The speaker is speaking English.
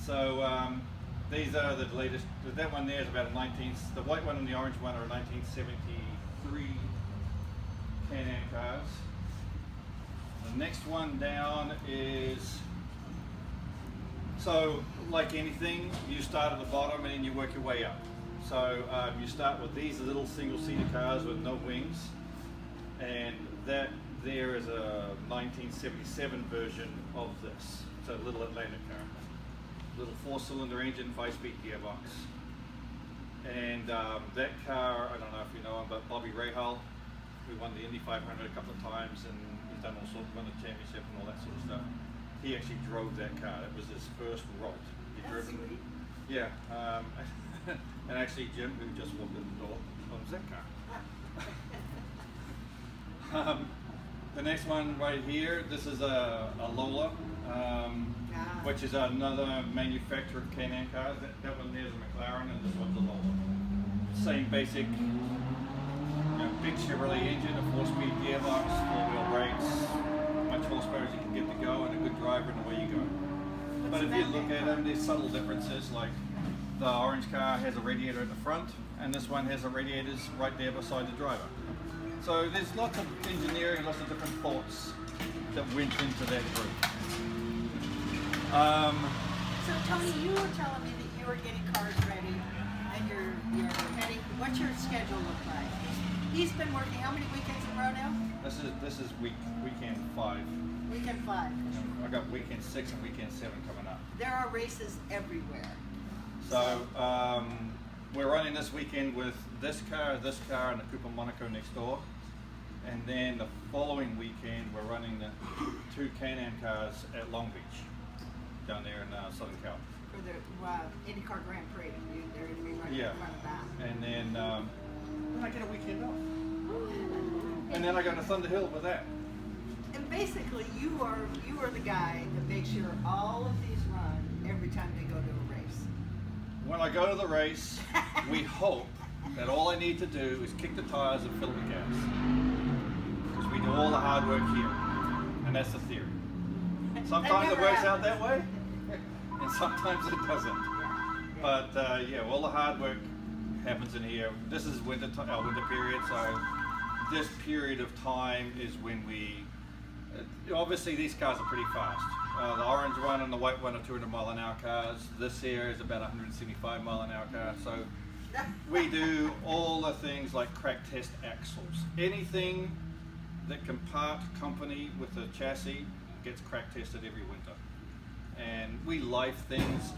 So these are the latest. That one there is about a the white one and the orange one are 1973 Can-Am cars. The next one down is, so like anything, you start at the bottom and then you work your way up. So you start with these little single-seater cars with no wings, and that there is a 1977 version of this. It's a little Atlantic car. Little 4-cylinder engine, 5-speed gearbox. And that car, I don't know if you know him, but Bobby Rahal, who won the Indy 500 a couple of times, and he's done all sorts, won the championship and all that sort of stuff. He actually drove that car. It was his first road. That's sweet. Yeah. And actually Jim, who just walked in the door, owns that car. The next one right here, this is a Lola, which is another manufacturer of Can-Am cars. That one there's a McLaren and this one's a Lola. Same basic, big Chevrolet engine, a 4-speed gearbox, 4-wheel brakes, much horsepower as you can get to go, and a good driver, and away you go. But if you look at them, there's subtle differences, like the orange car has a radiator at the front, and this one has the radiators right there beside the driver. So there's lots of engineering, lots of different thoughts that went into that group. So Tony, you were telling me that you were getting cars ready, and you're heading. What's your schedule look like? He's been working how many weekends in a row now? This is weekend 5. Weekend 5. I got weekend 6 and weekend 7 coming up. There are races everywhere. So we're running this weekend with this car, and the Cooper Monaco next door. And then the following weekend we're running the 2 Can-Am cars at Long Beach, down there in Southern Cal. For the IndyCar Grand Prix, they're going to be running in front of that. And then I get a weekend off. And then I go to Thunder Hill with that. And basically, you are the guy that makes sure all of these run every time they go to a race. When I go to the race, we hope that all I need to do is kick the tires and fill the gas. Because we do all the hard work here. And that's the theory. Sometimes it works out that way, and sometimes it doesn't. But yeah, all the hard work happens in here. This is winter period, so this period of time is when we, obviously these cars are pretty fast. The orange one and the white one are 200-mile-an-hour cars. This here is about 175-mile-an-hour car. So we do all the things like crack test axles. Anything that can part company with the chassis gets crack tested every winter. And we life things.